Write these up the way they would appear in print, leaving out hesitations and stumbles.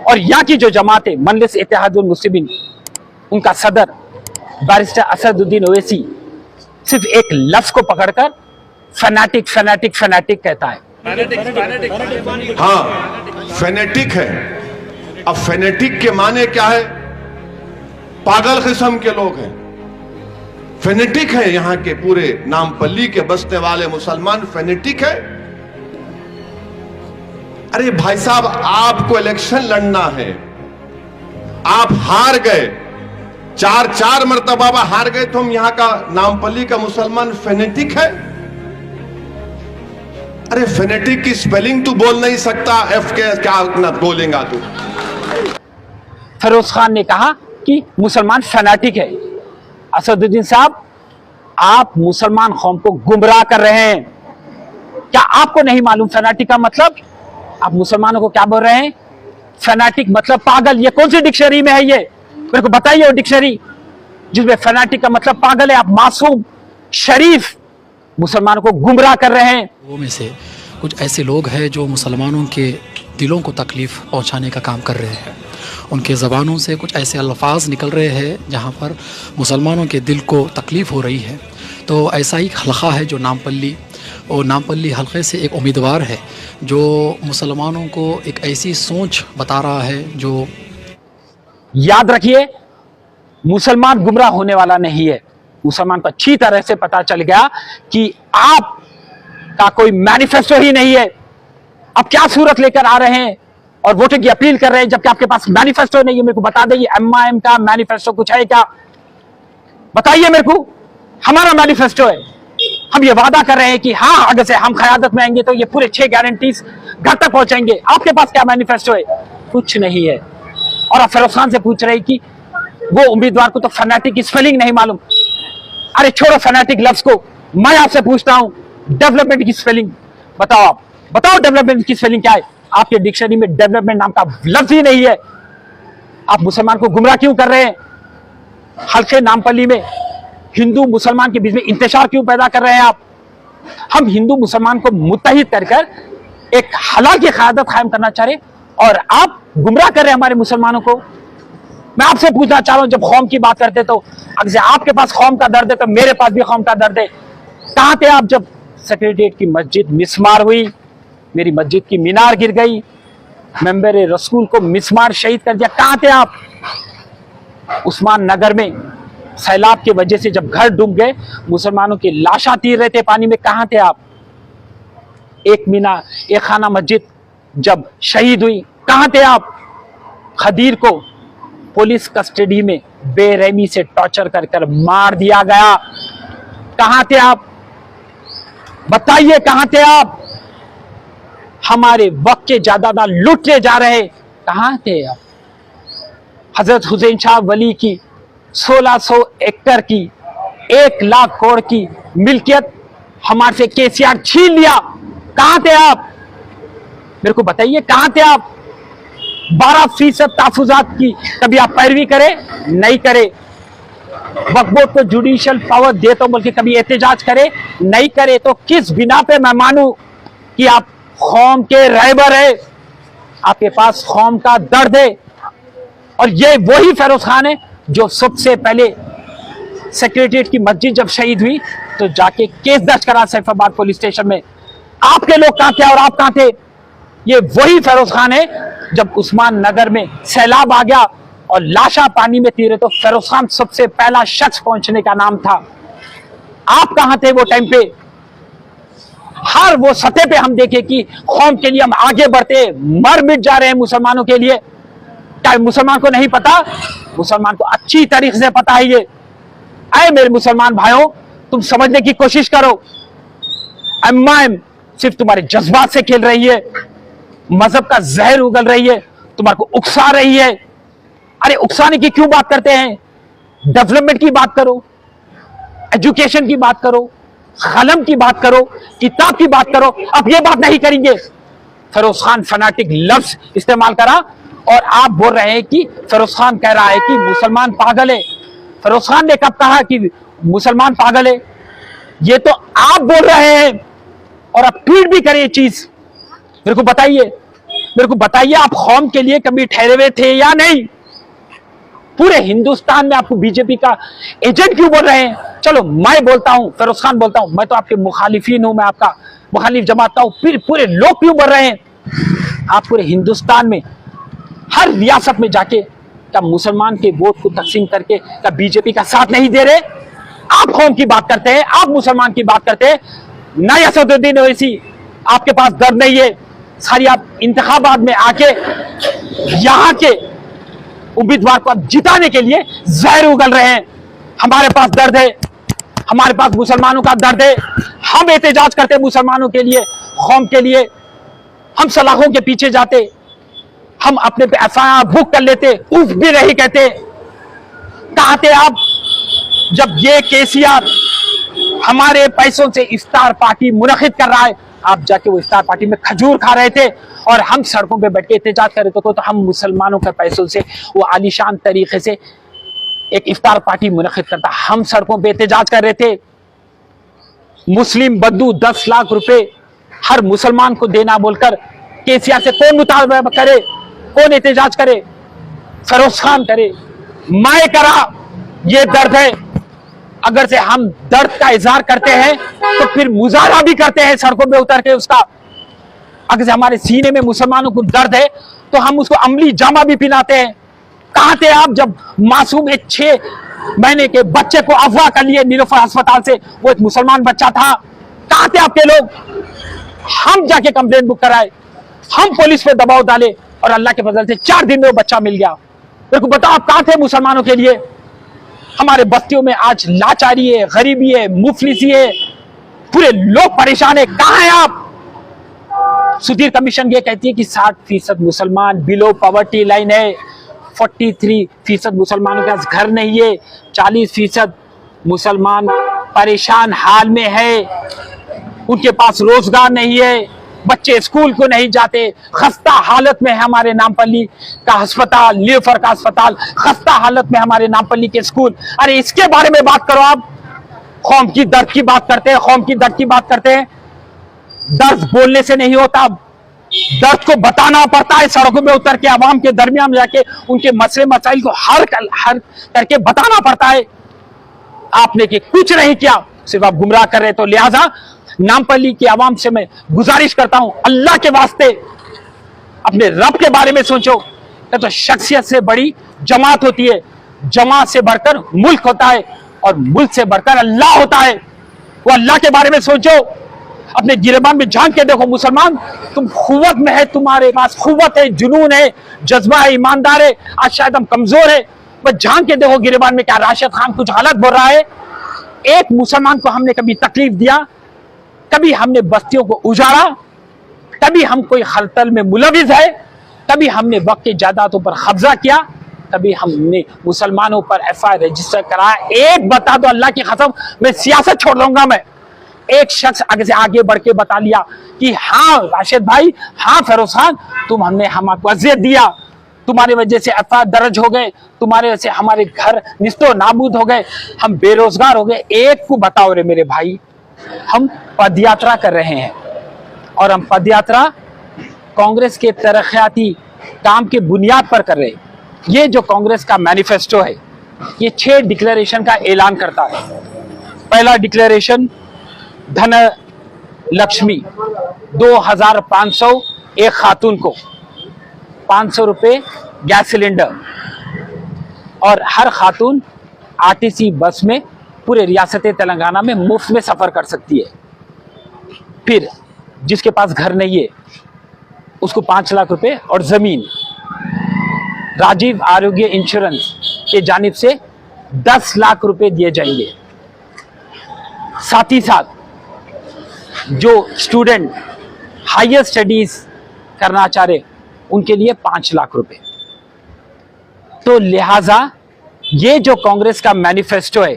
और यहाँ की जो जमात है मजलिस इत्तेहादुल मुस्लिमीन, उनका सदर बैरिस्टर असदुद्दीन ओवैसी सिर्फ एक लफ्ज को पकड़कर फैनाटिक फैनाटिक फैनाटिक कहता है। हाँ, फेनेटिक है। अब फेनेटिक के माने क्या है? पागल किस्म के लोग हैं, फेनेटिक है। यहां के पूरे नामपल्ली के बसने वाले मुसलमान फेनेटिक है। अरे भाई साहब, आपको इलेक्शन लड़ना है, आप हार गए, चार मर्तबा हार गए, तो हम यहां का नामपल्ली का मुसलमान फेनेटिक है? अरे फेनेटिक की स्पेलिंग तू बोल नहीं सकता, एफ के क्या ना बोलेगा तू? फिरोज खान ने कहा कि मुसलमान फैनाटिक है। असदुद्दीन साहब, आप मुसलमान कौम को गुमराह कर रहे हैं। क्या आपको नहीं मालूम फैनाटिक का मतलब? आप मुसलमानों को क्या बोल रहे हैं? फैनाटिक मतलब पागल। ये कौन सी डिक्शनरी में है? ये मेरे को बताइए वो डिक्शनरी जिसमें फैनाटिक का मतलब पागल है। आप मासूम शरीफ मुसलमानों को गुमराह कर रहे हैं। वो में से कुछ ऐसे लोग हैं जो मुसलमानों के दिलों को तकलीफ़ पहुंचाने का काम कर रहे हैं। उनके ज़बानों से कुछ ऐसे अल्फाज निकल रहे हैं जहां पर मुसलमानों के दिल को तकलीफ़ हो रही है। तो ऐसा ही हल्का है जो नामपल्ली, और नामपल्ली हल्के से एक उम्मीदवार है जो मुसलमानों को एक ऐसी सोच बता रहा है जो, याद रखिए, मुसलमान गुमराह होने वाला नहीं है। मुसलमान को अच्छी तरह से पता चल गया कि आप का कोई मैनिफेस्टो ही नहीं है। अब क्या सूरत लेकर आ रहे हैं और वोटिंग की अपील कर रहे हैं जबकि आपके पास मैनिफेस्टो नहीं है। मेरे को बता दें, एमआईएम का मैनिफेस्टो कुछ है क्या? बताइए मेरे को। हमारा मैनिफेस्टो है, हम ये वादा कर रहे हैं कि हाँ, अगर से हम क़यादत में आएंगे तो ये पूरे 6 गारंटीज घर तक पहुंचाएंगे। आपके पास क्या मैनिफेस्टो है? कुछ नहीं है। और आप फिरोज खान से पूछ रहे हैं कि वो उम्मीदवार को तो फैनाटिक की स्पेलिंग नहीं मालूम। अरे छोड़ो फैनाटिक लफ्ज को, मैं आपसे पूछता हूं डेवलपमेंट की स्पेलिंग बताओ। आप बताओ डेवलपमेंट की स्पेलिंग क्या है? आपके डिक्शनरी में डेवलपमेंट नाम का लफ्ज ही नहीं है। आप मुसलमान को गुमराह क्यों कर रहे हैं? हल्के नामपल्ली में हिंदू मुसलमान के बीच में इंतशार क्यों पैदा कर रहे हैं आप? हम हिंदू मुसलमान को मुत्तहिद कर एक हलाल की क़यादत कायम करना चाह रहे और आप गुमराह कर रहे हैं हमारे मुसलमानों को। मैं आपसे पूछना चाह रहा हूं, जब कौम की बात करते तो अगर आपके पास कौम का दर्द है तो मेरे पास भी कौम का दर्द है। कहां थे आप जब सेक्रेटेरिएट की मस्जिद मिसमार हुई, मेरी मस्जिद की मीनार गिर गई, मेंबर रसूल को मिसमार शहीद कर दिया? कहां थे आप? उस्मान नगर में सैलाब की वजह से जब घर डूब गए, मुसलमानों की लाशें तीर रहे थे पानी में, कहां थे आप? एक मीनार, एक खाना मस्जिद जब शहीद हुई, कहां थे आप? खदीर को पुलिस कस्टडी में बेरहमी से टॉर्चर कर मार दिया गया, कहां थे आप? बताइए कहां थे आप? हमारे वक्त के जायदाद लूटने जा रहे, कहां थे आप? हजरत हुसैन शाह वली की 1600 एकड़ की 1 लाख करोड़ की मिल्कियत हमारे से केसीआर छीन लिया, कहां थे आप? मेरे को बताइए कहां थे आप? 12% तहफुजात की कभी आप पैरवी करे? नहीं करे। वक्फ बोर्ड को जुडिशियल पावर दे तो बल्कि कभी एहतजाज करे? नहीं करे। तो किस बिना पे मैं मानूं कि आप कौम के रहबर है, आपके पास कौम का दर्द है? और ये वही फिरोज खान है जो सबसे पहले सेक्रेटेरिएट की मस्जिद जब शहीद हुई तो जाके केस दर्ज करा सैफाबाद पुलिस स्टेशन में। आपके लोग कहां थे और आप कहां थे? ये वही फिरोज खान है जब उस्मान नगर में सैलाब आ गया और लाशा पानी में तीरे तो फिरोज खान सबसे पहला शख्स पहुंचने का नाम था। आप कहां थे वो टाइम पे? हर वो सतह पे हम देखे कि कौम के लिए हम आगे बढ़ते, मर मिट जा रहे हैं मुसलमानों के लिए। क्या मुसलमान को नहीं पता? मुसलमान को अच्छी तरीके से पता है ये। आए मेरे मुसलमान भाइयों, तुम समझने की कोशिश करो। एमआईएम सिर्फ तुम्हारे जज्बात से खेल रही है, मजहब का जहर उगल रही है, तुम्हारे को उकसा रही है। अरे उकसाने की क्यों बात करते हैं? डेवलपमेंट की बात करो, एजुकेशन की बात करो, कलम की बात करो, किताब की बात करो। अब ये बात नहीं करेंगे। फिरोज खान फनाटिक लफ्ज इस्तेमाल करा और आप बोल रहे हैं कि फिरोज खान कह रहा है कि मुसलमान पागल है। फिरोज खान ने कब कहा कि मुसलमान पागल है? ये तो आप बोल रहे हैं और आप ट्वीट भी करें ये चीज। मेरे को बताइए, मेरे को बताइए, आप कौम के लिए कभी ठहरे हुए थे या नहीं? पूरे हिंदुस्तान में आपको बीजेपी का एजेंट क्यों बोल रहे हैं? चलो मैं बोलता हूं, फिरोज खान बोलता हूं, मैं तो आपके मुखालिफिन हूं, मैं आपका मुखालिफ जमात का हूं, फिर पूरे लोग क्यों बोल रहे हैं? आप पूरे हिंदुस्तान में हर रियासत में जाके क्या मुसलमान के वोट को तकसीम करके क्या बीजेपी का साथ नहीं दे रहे? आप कौम की बात करते हैं, आप मुसलमान की बात करते हैं। ना असदुद्दीन ओवैसी, आपके पास दर्द नहीं है। सारी आप इंतखाबात में आके यहां के उम्मीदवार को आप जिताने के लिए जहर उगल रहे हैं। हमारे पास दर्द है, हमारे पास मुसलमानों का दर्द है। हम एहतजाज करते हैं मुसलमानों के लिए, कौम के लिए। हम सलाखों के पीछे जाते, हम अपने पे एफआईआर बुक कर लेते, उफ भी नहीं कहते। कहां थे आप जब ये केसीआर हमारे पैसों से इफ्तार पार्टी मुनक्किद कर रहा है? आप जाके वो इफ्तार पार्टी में खजूर खा रहे थे और हम सड़कों पे बैठ के एहतजाज कर रहे थे। तो हम मुसलमानों के पैसों से वो आलीशान तरीके से एक इफ्तार पार्टी मुनक्किद करता, हम सड़कों पे एहतजाज कर रहे थे। मुस्लिम बंधु 10 लाख रुपए हर मुसलमान को देना बोलकर केसीआर से कौन मुतालबा करे, कौन एहतजाज करे? फिरोज खान करे, मैं करा। ये दर्द है। अगर से हम दर्द का इजहार करते हैं तो फिर मुजाहरा भी करते हैं सड़कों पे उतर के उसका। अगर से हमारे सीने में मुसलमानों को दर्द है तो हम उसको अमली जामा भी पहनाते हैं। कहां थे आप जब मासूम एक 6 महीने के बच्चे को अगवा कर लिए नीलोफर अस्पताल से? वो एक मुसलमान बच्चा था। कहां थे आपके लोग? हम जाके कंप्लेंट बुक कराए, हम पुलिस पे दबाव डाले और अल्लाह के फजल से 4 दिन में वो बच्चा मिल गया। मेरे को बताओ, आप कहां थे मुसलमानों के लिए? हमारे बस्तियों में आज लाचारी है, गरीबी है, मुफलिसी है, पूरे लोग परेशान है। कहां हैं आप? सुधीर कमीशन ये कहती है कि 60% मुसलमान बिलो पॉवर्टी लाइन है, 43% मुसलमानों के पास घर नहीं है, 40% मुसलमान परेशान हाल में है, उनके पास रोजगार नहीं है, बच्चे स्कूल को नहीं जाते, खस्ता हालत में है हमारे नामपल्ली का अस्पताल, नीलोफर का अस्पताल खस्ता हालत में, हमारे नामपल्ली के स्कूल। अरे इसके बारे में बात करो आप। कौम की दर्द की बात करते हैं, कौम की दर्द की बात करते हैं। दर्द बोलने से नहीं होता, दर्द को बताना पड़ता है। सड़कों में उतर के आवाम के दरमियान जाके उनके मसले मसाइल को हर करके बताना पड़ता है। आपने कि कुछ नहीं किया, सिर्फ आप गुमराह कर रहे। तो लिहाजा नामपल्ली की आवाम से मैं गुजारिश करता हूं, अल्लाह के वास्ते अपने रब के बारे में सोचो। तो शख्सियत से बड़ी जमात होती है, जमात से बढ़कर मुल्क होता है और मुल्क से बढ़कर अल्लाह होता है। वो अल्लाह के बारे में सोचो। अपने गिरबान में झांक के देखो मुसलमान, तुम खुवत में है, तुम्हारे पास खुवत है, जुनून है, जज्बा है, ईमानदार है। आज शायद हम कमजोर है, बस झांक के देखो गिरबान में क्या राशिद खान कुछ गलत बोल रहा है। एक मुसलमान को हमने कभी तकलीफ दिया? कभी हमने बस्तियों को उजाड़ा? कभी हम कोई खलतल में मुलविज है? कभी हमने वक्त की जायदादों पर कब्जा किया? कभी हमने मुसलमानों पर एफआईआर रजिस्टर कराया? एक बता दो, अल्लाह की कसम, मैं सियासत छोड़ दूंगा। मैं एक शख्स आगे से आगे बढ़ के बता लिया कि हाँ राशिद भाई, हाँ फिरोज खान, तुम हमने हमको अजियत दिया, तुम्हारी वजह से एफआईआर दर्ज हो गए, तुम्हारे वजह से हमारे घर निस्तो नाबूद हो गए, हम बेरोजगार हो गए। एक को बताओ रे मेरे भाई, हम पदयात्रा कर रहे हैं और हम पदयात्रा कांग्रेस के तरक्याती काम के बुनियाद पर कर रहे हैं। ये जो कांग्रेस का मैनिफेस्टो है, ये 6 डिक्लेरेशन का ऐलान करता है। पहला डिक्लेरेशन, धन लक्ष्मी 2500 एक खातून को, 500 रुपये गैस सिलेंडर, और हर खातून आरटीसी बस में पूरे रियासत तेलंगाना में मुफ्त में सफर कर सकती है। फिर जिसके पास घर नहीं है उसको 5 लाख रुपए और जमीन। राजीव आरोग्य इंश्योरेंस के जानिब से 10 लाख रुपए दिए जाएंगे। साथ ही साथ जो स्टूडेंट हायर स्टडीज करना चाह रहे उनके लिए 5 लाख रुपए। तो लिहाजा ये जो कांग्रेस का मैनिफेस्टो है,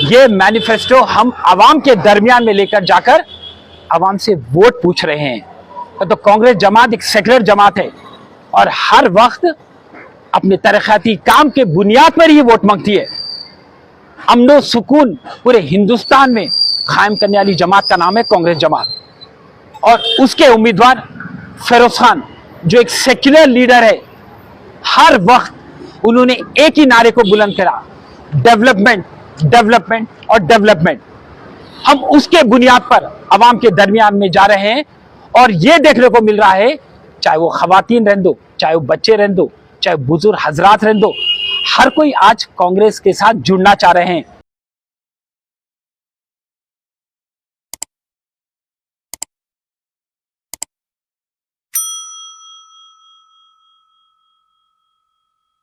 ये मैनिफेस्टो हम आवाम के दरमियान में लेकर जाकर आवाम से वोट पूछ रहे हैं। तो कांग्रेस जमात एक सेकुलर जमात है और हर वक्त अपने तरक्याती काम के बुनियाद पर ही वोट मांगती है। अमनो सुकून पूरे हिंदुस्तान में कायम करने वाली जमात का नाम है कांग्रेस जमात, और उसके उम्मीदवार फिरोज खान जो एक सेक्युलर लीडर है, हर वक्त उन्होंने एक ही नारे को बुलंद करा, डेवलपमेंट, डेवलपमेंट और डेवलपमेंट। हम उसके बुनियाद पर अवाम के दरमियान में जा रहे हैं और यह देखने को मिल रहा है, चाहे वो खवातीन रहने दो, चाहे वो बच्चे रहने दो, चाहे बुजुर्ग हजरात रहने दो, हर कोई आज कांग्रेस के साथ जुड़ना चाह रहे हैं।